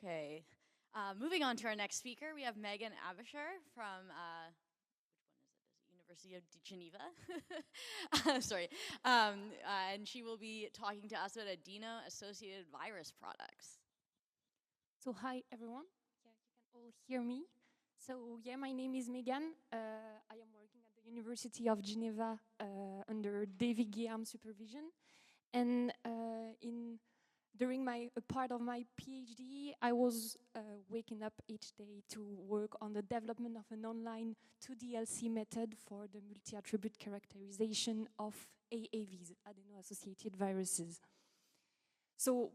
Okay. Moving on to our next speaker, we have Megane Aebischer from, which one is it? Is it University of Geneva? Sorry. And she will be talking to us about adeno-associated virus products. So hi everyone, yeah, you can all hear me. So yeah, my name is Megane. I am working at the University of Geneva under David Guillam's supervision. And during a part of my PhD, I was waking up each day to work on the development of an online 2DLC method for the multi-attribute characterization of AAVs, adeno-associated viruses. So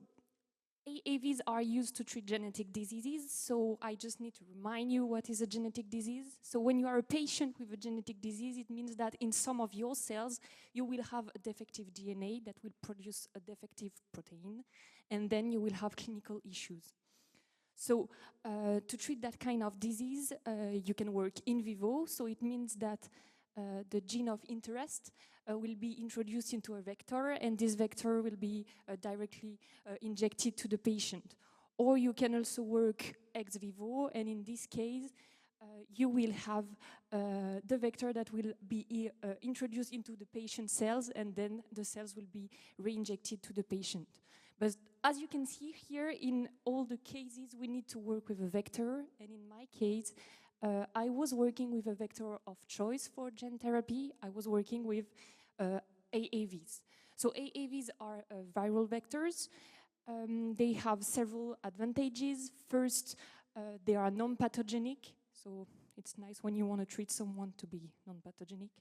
AAVs are used to treat genetic diseases, so I just need to remind you what is a genetic disease. So when you are a patient with a genetic disease, it means that in some of your cells, you will have a defective DNA that will produce a defective protein, and then you will have clinical issues. So to treat that kind of disease, you can work in vivo, so it means that the gene of interest will be introduced into a vector, and this vector will be directly injected to the patient. Or you can also work ex vivo, and in this case, you will have the vector that will be introduced into the patient cells, and then the cells will be re-injected to the patient. But as you can see here, in all the cases, we need to work with a vector, and in my case, I was working with a vector of choice for gene therapy. I was working with AAVs. So AAVs are viral vectors. They have several advantages. First, they are non-pathogenic. So it's nice when you want to treat someone to be non-pathogenic.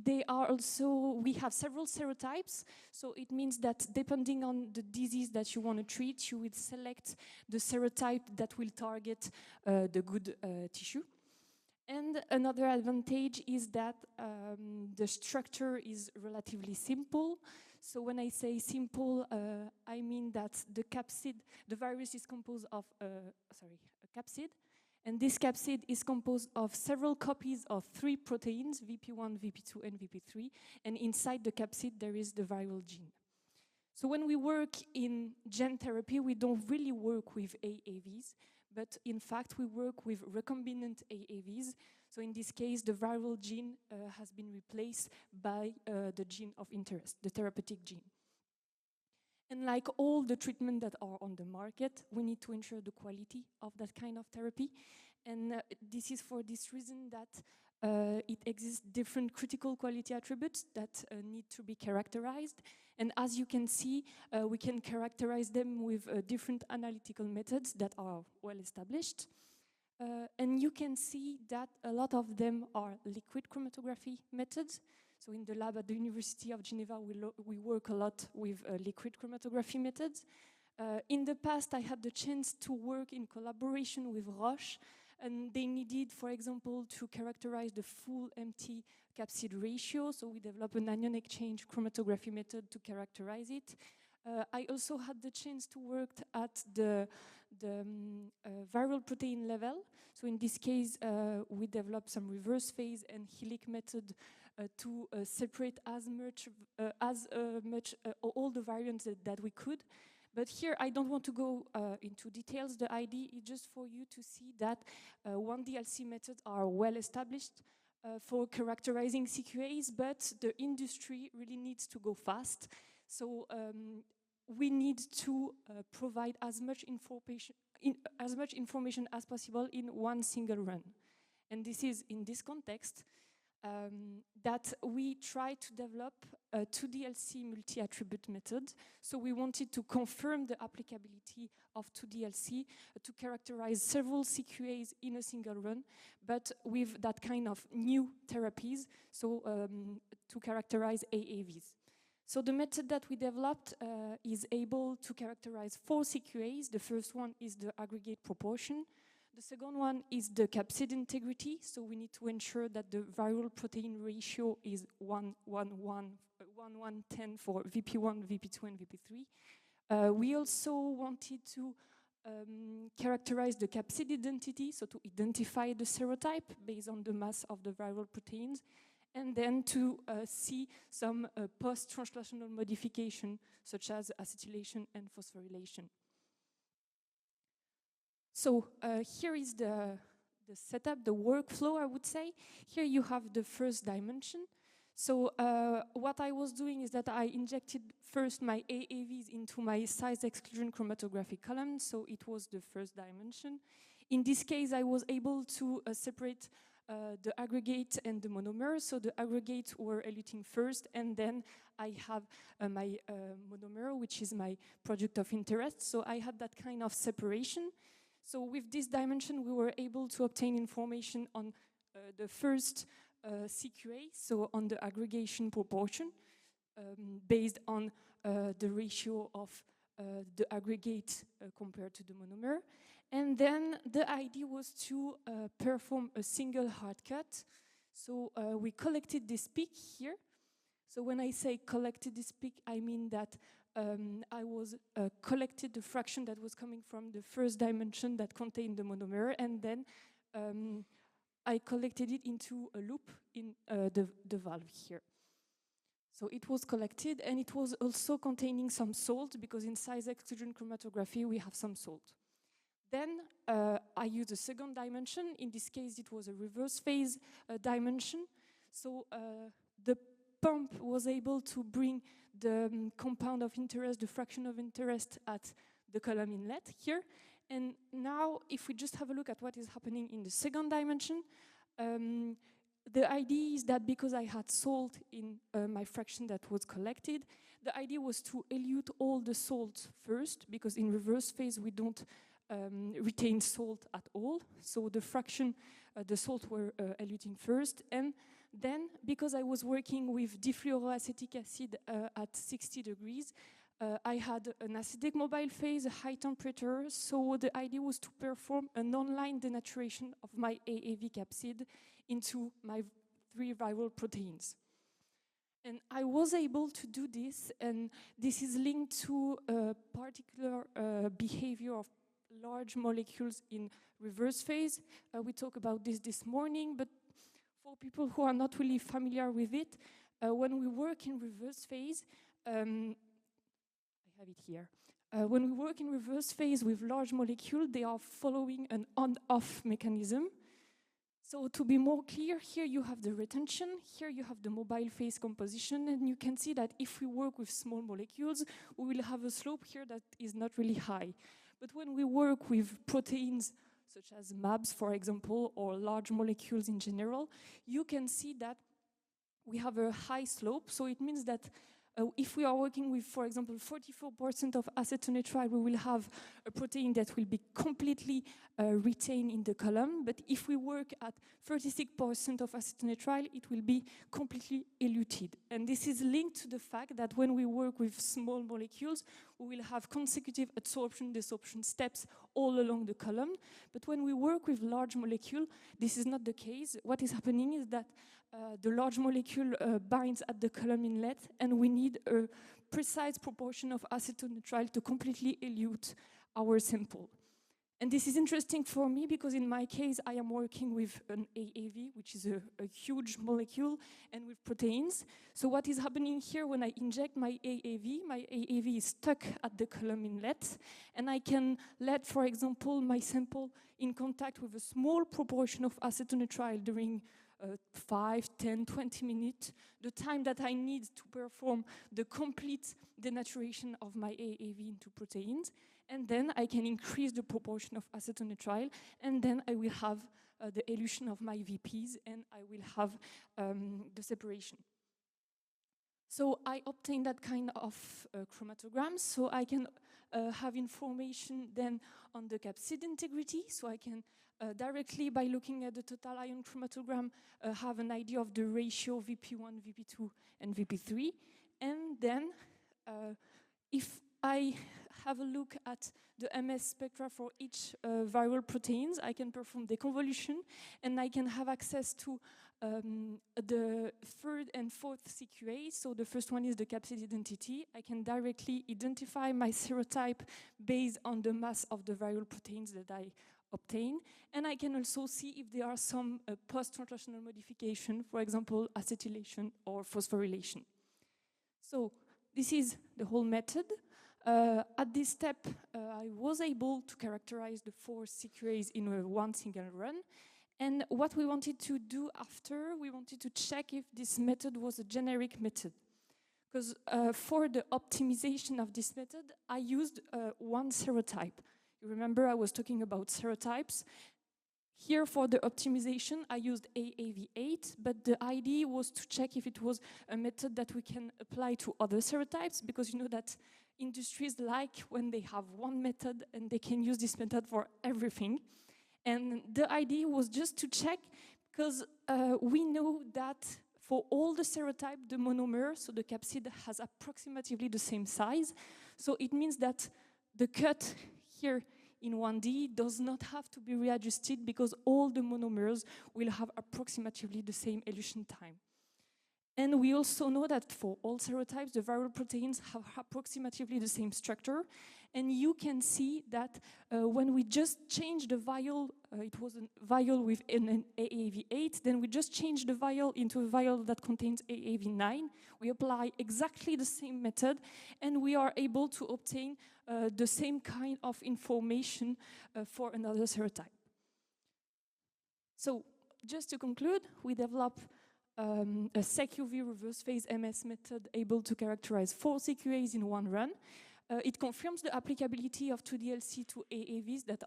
We have several serotypes, so it means that depending on the disease that you want to treat, you will select the serotype that will target the good tissue. And another advantage is that the structure is relatively simple. So when I say simple, I mean that the virus is composed of a capsid. And this capsid is composed of several copies of 3 proteins, VP1, VP2, and VP3. And inside the capsid, there is the viral gene. So when we work in gene therapy, we don't really work with AAVs, but in fact, we work with recombinant AAVs. So in this case, the viral gene has been replaced by the gene of interest, the therapeutic gene. And like all the treatments that are on the market, we need to ensure the quality of that kind of therapy. And this is for this reason that it exists different critical quality attributes that need to be characterized. And as you can see, we can characterize them with different analytical methods that are well established. And you can see that a lot of them are liquid chromatography methods. So in the lab at the University of Geneva, we work a lot with liquid chromatography methods. In the past, I had the chance to work in collaboration with Roche, and they needed, for example, to characterize the full empty capsid ratio. So we developed an anion exchange chromatography method to characterize it. I also had the chance to work at the viral protein level. So in this case, we developed some reverse phase and helic method to separate as much all the variants that we could. But here I don't want to go into details. The idea is just for you to see that 1DLC methods are well established for characterizing CQAs, but the industry really needs to go fast. So we need to provide as much information as possible in one single run. And this is in this context that we try to develop a 2DLC multi-attribute method. So we wanted to confirm the applicability of 2DLC to characterize several CQAs in a single run, but with that kind of new therapies, so to characterize AAVs. So the method that we developed is able to characterize 4 CQAs. The first one is the aggregate proportion. The second one is the capsid integrity, so we need to ensure that the viral protein ratio is 1:10 for VP1, VP2, and VP3. We also wanted to characterize the capsid identity, so to identify the serotype based on the mass of the viral proteins, and then to see some post-translational modification, such as acetylation and phosphorylation. So here is the setup, the workflow, I would say. Here you have the first dimension. So what I was doing is that I injected first my AAVs into my size exclusion chromatographic column. So it was the first dimension. In this case, I was able to separate the aggregate and the monomer. So the aggregate were eluting first, and then I have my monomer, which is my product of interest. So I had that kind of separation. So with this dimension, we were able to obtain information on the first CQA, so on the aggregation proportion, based on the ratio of the aggregate compared to the monomer. And then the idea was to perform a single hard cut. So we collected this peak here. So when I say collected this peak, I mean that I was collected the fraction that was coming from the first dimension that contained the monomer, and then I collected it into a loop in the valve here. So it was collected, and it was also containing some salt, because in size exclusion chromatography we have some salt. Then I used a second dimension. In this case, it was a reverse phase dimension. So the pump was able to bring the compound of interest, the fraction of interest at the column inlet here. And now, if we just have a look at what is happening in the second dimension, the idea is that because I had salt in my fraction that was collected, the idea was to elute all the salt first, because in reverse phase we don't retain salt at all. So the fraction, the salt were eluting first. And then, because I was working with difluoroacetic acid at 60 degrees, I had an acidic mobile phase, a high temperature, so the idea was to perform a non-line denaturation of my AAV capsid into my 3 viral proteins. And I was able to do this, and this is linked to a particular behavior of large molecules in reverse phase. We talked about this morning, but for people who are not really familiar with it, when we work in reverse phase, I have it here. When we work in reverse phase with large molecules, they are following an on-off mechanism. So to be more clear, here you have the retention, here you have the mobile phase composition, and you can see that if we work with small molecules, we will have a slope here that is not really high. But when we work with proteins, such as MABs, for example, or large molecules in general, you can see that we have a high slope. So it means that if we are working with, for example, 44% of acetonitrile, we will have a protein that will be completely retained in the column. But if we work at 36% of acetonitrile, it will be completely eluted. And this is linked to the fact that when we work with small molecules, we will have consecutive adsorption, desorption steps all along the column. But when we work with large molecule, this is not the case. What is happening is that the large molecule binds at the column inlet, and we need a precise proportion of acetonitrile to completely elute our sample. And this is interesting for me because in my case, I am working with an AAV, which is a huge molecule, and with proteins. So what is happening here when I inject my AAV is stuck at the column inlet, and I can let, for example, my sample in contact with a small proportion of acetonitrile during 5, 10, 20 minutes, the time that I need to perform the complete denaturation of my AAV into proteins, and then I can increase the proportion of acetonitrile, and then I will have the elution of my VPs, and I will have the separation. So I obtain that kind of chromatograms, so I can have information then on the capsid integrity, so I can directly, by looking at the total ion chromatogram, have an idea of the ratio VP1, VP2, and VP3. And then, if I have a look at the MS spectra for each viral proteins, I can perform deconvolution, and I can have access to the third and fourth CQA. So the first one is the capsid identity. I can directly identify my serotype based on the mass of the viral proteins that I obtain. And I can also see if there are some post-translational modification, for example, acetylation or phosphorylation. So this is the whole method. At this step, I was able to characterize the 4 CQAs in one single run. And what we wanted to do after, we wanted to check if this method was a generic method. Because for the optimization of this method, I used one serotype. You remember I was talking about serotypes. Here for the optimization, I used AAV8, but the idea was to check if it was a method that we can apply to other serotypes, because you know that industries like when they have one method and they can use this method for everything. And the idea was just to check, because we know that for all the serotype, the monomer, so the capsid, has approximately the same size. So it means that the cut here in 1D does not have to be readjusted because all the monomers will have approximately the same elution time. And we also know that for all serotypes, the viral proteins have approximately the same structure. And you can see that when we just change the vial, it was a vial with an AAV8, then we just change the vial into a vial that contains AAV9. We apply exactly the same method, and we are able to obtain the same kind of information for another serotype. So just to conclude, we developed a CQV reverse phase MS method able to characterize 4 CQAs in one run. It confirms the applicability of 2DLC to AAVs that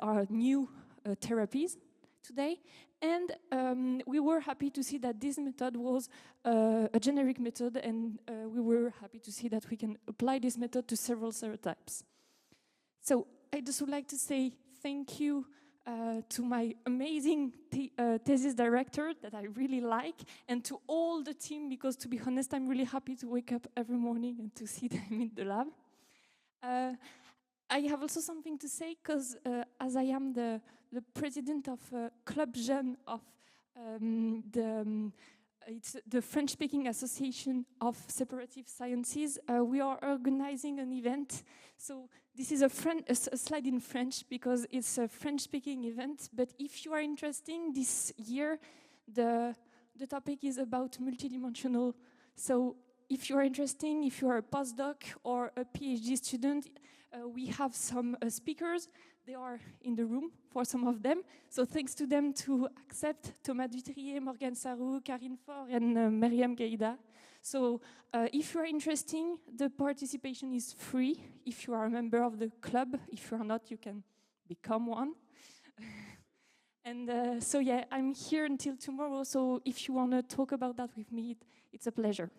are new therapies today. And we were happy to see that this method was a generic method, and we were happy to see that we can apply this method to several serotypes. So I just would like to say thank you to my amazing thesis director that I really like, and to all the team, because to be honest, I'm really happy to wake up every morning and to see them in the lab. I have also something to say, because as I am the president of Club Jeune of it's the French-speaking Association of Separative Sciences. We are organizing an event. So this is a slide in French because it's a French-speaking event. But if you are interested, this year, the topic is about multidimensional. So if you are interested, if you are a postdoc or a PhD student, we have some speakers. They are in the room for some of them. So thanks to them to accept Thomas Dutrier, Morgane Sarrou, Karine Faure, and Mariam Gaïda. So if you are interested, the participation is free. If you are a member of the club, if you are not, you can become one. And so yeah, I'm here until tomorrow. So if you want to talk about that with me, it's a pleasure.